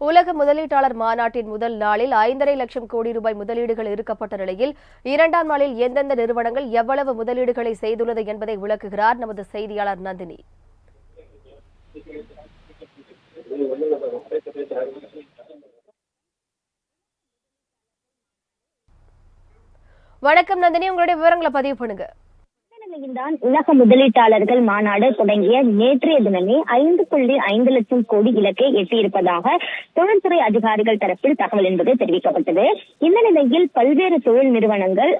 உலக முதலீட்டாளர் மாநாட்டின் முதல் நாளில் 5.5 லட்சம் கோடி ரூபாய் முதலீடுகள் இருக்கப்பட்ட நிலையில் இரண்டாம் நாளில் எந்தெந்த நிறுவனங்கள் எவ்வளவு முதலீடுகளை செய்துள்ளது என்பதை விளக்குகிறார் நமது செய்தியாளர் நந்தினி. வணக்கம் நந்தினி, உங்களுடைய விவரங்களை பதிவு பண்ணுங்க. தான் உலக முதலீட்டாளர்கள் மாநாடு தொடங்கிய நேற்றைய தினமே 5.5 லட்சம் கோடி இலக்கை எட்டியிருப்பதாக தொழில்துறை அதிகாரிகள் தரப்பில் தகவல் என்பது தெரிவிக்கப்பட்டது. இந்த நிலையில் பல்வேறு தொழில் நிறுவனங்கள்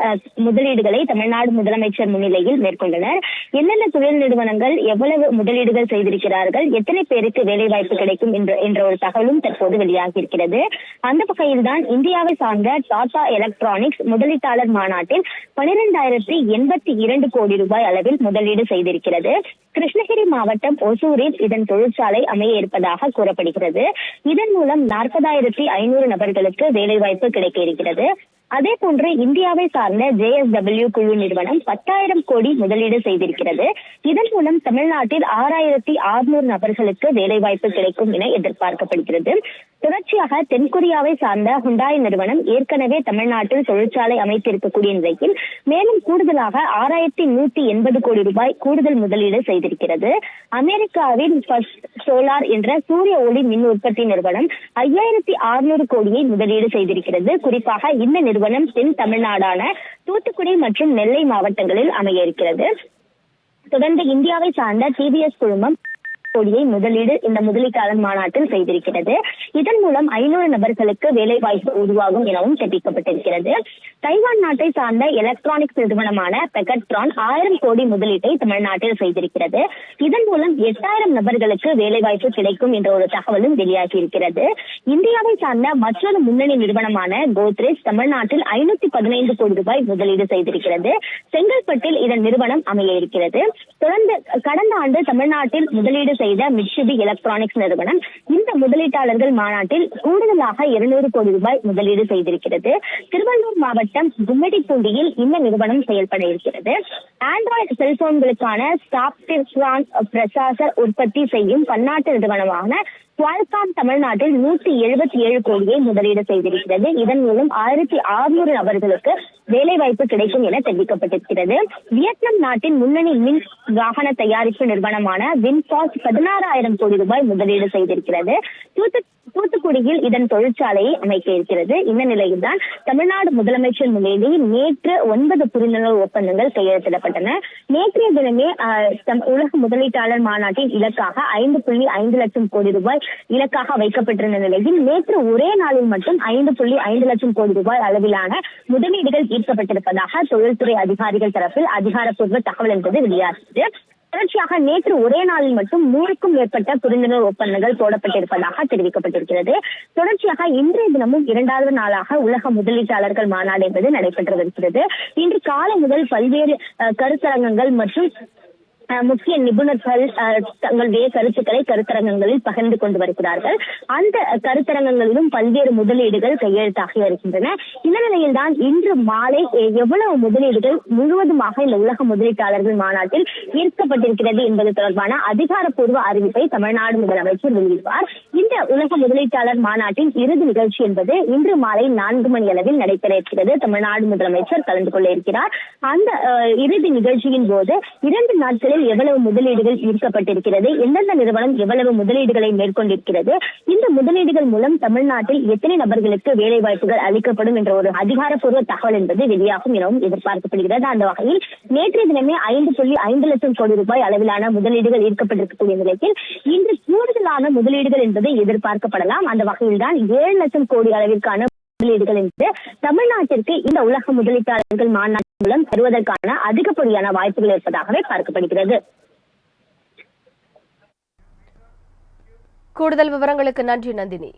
முதலீடுகளை தமிழ்நாடு முதலமைச்சர் முன்னிலையில் மேற்கொண்டனர். என்னென்ன தொழில் நிறுவனங்கள் எவ்வளவு முதலீடுகள் செய்திருக்கிறார்கள், எத்தனை பேருக்கு வேலைவாய்ப்பு கிடைக்கும் என்ற ஒரு தகவலும் தற்போது வெளியாகியிருக்கிறது. அந்த வகையில் தான் இந்தியாவை சார்ந்த டாடா எலக்ட்ரானிக்ஸ் முதலீட்டாளர் மாநாட்டில் 12,082 கோடி ரூபாய் அளவில் முதலீடு செய்திருக்கிறது. கிருஷ்ணகிரி மாவட்டம் ஒசூரில் இதன் தொழிற்சாலை அமைய இருப்பதாக கூறப்படுகிறது. இதன் மூலம் 40,500 நபர்களுக்கு வேலைவாய்ப்பு கிடைக்க இருக்கிறது. அதே போன்று இந்தியாவை சார்ந்த JSW குழு நிறுவனம் 10,000 கோடி முதலீடு செய்திருக்கிறது. இதன் மூலம் தமிழ்நாட்டில் 6,600 நபர்களுக்கு வேலைவாய்ப்பு கிடைக்கும் என எதிர்பார்க்கப்படுகிறது. தொடர்ச்சியாக தென்கொரியாவை சார்ந்த ஹுண்டாய் நிறுவனம் ஏற்கனவே தமிழ்நாட்டில் தொழிற்சாலை அமைத்திருக்கக்கூடிய நிலையில் மேலும் கூடுதலாக 6,180 கோடி ரூபாய் கூடுதல் முதலீடு செய்திருக்கிறது. அமெரிக்காவின் ஃபர்ஸ்ட் சோலார் என்ற சூரிய ஒளி மின் உற்பத்தி நிறுவனம் 5,600 கோடியை முதலீடு செய்திருக்கிறது. குறிப்பாக இந்த நிறுவனம் தென் தமிழ்நாடான தூத்துக்குடி மற்றும் நெல்லை மாவட்டங்களில் அமைய இருக்கிறது. தொடர்ந்து இந்தியாவை சார்ந்த TVS குழுமம் கோடியை முதலீடு இந்த முதலீட்டாளர் மாநாட்டில் செய்திருக்கிறது. இதன் மூலம் 500 நபர்களுக்கு வேலைவாய்ப்பு உருவாகும் எனவும் தெரிவிக்கப்பட்டிருக்கிறது. தைவான் நாட்டை சார்ந்த எலக்ட்ரானிக்ஸ் நிறுவனமான பெகட்ரான் 1000 கோடி முதலீட்டை தமிழ்நாட்டில் செய்திருக்கிறது. இதன் மூலம் 8,000 நபர்களுக்கு வேலைவாய்ப்பு கிடைக்கும் என்ற ஒரு தகவலும் வெளியாகி இருக்கிறது. இந்தியாவை சார்ந்த மற்றொரு முன்னணி நிறுவனமான கோத்ரேஜ் தமிழ்நாட்டில் 515 கோடி ரூபாய் முதலீடு செய்திருக்கிறது. செங்கல்பட்டில் இதன் நிறுவனம் அமைய இருக்கிறது. தொடர்ந்து கடந்த ஆண்டு தமிழ்நாட்டில் முதலீடு செய்த மிட்சுபி எலக்ட்ரானிக்ஸ் நிறுவனம் இந்த முதலீட்டாளர்கள் மாநாட்டில் கூடுதலாக 200 கோடி ரூபாய் முதலீடு செய்திருக்கிறது. திருவள்ளூர் மாவட்டம் கும்மிடிப்பூண்டியில் இந்த நிறுவனம் செயல்பட இருக்கிறது. ஆண்ட்ராய்டு செல்போன்களுக்கான சாப்ட்வேர் ப்ராசஸர் உற்பத்தி செய்யும் பன்னாட்டு நிறுவனமான குவால்காம் தமிழ்நாட்டில் 177 கோடியை முதலீடு செய்திருக்கிறது. இதன் மூலம் 1,600 நபர்களுக்கு வேலைவாய்ப்பு கிடைக்கும் என தெரிவிக்கப்பட்டிருக்கிறது. வியட்நாம் நாட்டின் முன்னணி மின் வாகன தயாரிப்பு நிறுவனமான வின்பாஸ் 16,000 கோடி ரூபாய் முதலீடு செய்திருக்கிறது. தூத்துக்குடியில் இதன் தொழிற்சாலையை அமைக்க இருக்கிறது. இந்த நிலையில் தான் தமிழ்நாடு முதலமைச்சர் முன்னிலையில் நேற்று 9 புரிந்துணர்வு ஒப்பந்தங்கள் கையெழுத்திடப்பட்டன. நேற்றைய தினமே உலக முதலீட்டாளர் மாநாட்டின் இலக்காக 5.5 லட்சம் கோடி ரூபாய் இலக்காக வைக்கப்பட்டிருந்த நிலையில் நேற்று ஒரே நாளில் மட்டும் 5.5 லட்சம் கோடி ரூபாய் அளவிலான முதலீடுகள் ஈர்க்கப்பட்டிருப்பதாக தொழில்துறை அதிகாரிகள் தரப்பில் அதிகாரப்பூர்வ தகவல் என்பது வெளியாகியது. தொடர்ச்சியாக நேற்று ஒரே நாளில் மட்டும் 100க்கும் மேற்பட்ட புரிந்துணர்வு ஒப்பந்தங்கள் போடப்பட்டிருப்பதாக தெரிவிக்கப்பட்டிருக்கிறது. தொடர்ச்சியாக இன்றைய தினமும் 2வது நாளாக உலக முதலீட்டாளர்கள் மாநாடு என்பது நடைபெற்று வருகிறது. இன்று காலை முதல் பல்வேறு கருத்தரங்கங்கள் மற்றும் முக்கிய நிபுணர்கள் தங்களுடைய கருத்துக்களை கருத்தரங்கங்களில் பகிர்ந்து கொண்டு வருகிறார்கள். அந்த கருத்தரங்கங்களிலும் பல்வேறு முதலீடுகள் கையெழுத்தாகி வருகின்றன. இந்த நிலையில் தான் இன்று மாலை எவ்வளவு முதலீடுகள் முழுவதுமாக இந்த உலக முதலீட்டாளர்கள் மாநாட்டில் ஈர்க்கப்பட்டிருக்கிறது என்பது தொடர்பான அதிகாரப்பூர்வ அறிவிப்பை தமிழ்நாடு முதலமைச்சர் வெளியிடுவார். இந்த உலக முதலீட்டாளர் மாநாட்டின் இறுதி நிகழ்ச்சி என்பது இன்று மாலை 4 மணி அளவில் நடைபெற இருக்கிறது. தமிழ்நாடு முதலமைச்சர் கலந்து கொள்ள இருக்கிறார். அந்த இறுதி நிகழ்ச்சியின் போது 2 நாட்களில் எவ்வளவு முதலீடுகள் ஈர்க்கப்பட்டிருக்கிறது, எந்தெந்த நிறுவனம் எவ்வளவு முதலீடுகளை மேற்கொண்டிருக்கிறது, இந்த முதலீடுகள் மூலம் தமிழ்நாட்டில் எத்தனை நபர்களுக்கு வேலை வாய்ப்புகள் அளிக்கப்படும் என்ற ஒரு அதிகாரப்பூர்வ தகவல் என்பது வெளியாகும் எனவும் எதிர்பார்க்கப்படுகிறது. அந்த வகையில் நேற்றைய தினமே 5.5 லட்சம் கோடி ரூபாய் அளவிலான முதலீடுகள் ஈர்க்கப்பட்டிருக்கக்கூடிய நிலையில் இன்று கூடுதலான முதலீடுகள் என்பது எதிர்பார்க்கப்படலாம். அந்த வகையில் தான் 7 லட்சம் கோடி அளவிற்கான முதலீடுகள் என்று தமிழ்நாட்டிற்கு இந்த உலக முதலீட்டாளர்கள் மாநாடு மூலம் தருவதற்கான அதிகப்படியான வாய்ப்புகள் இருப்பதாகவே பார்க்கப்படுகிறது. கூடுதல் விவரங்களுக்கு நன்றி நந்தினி.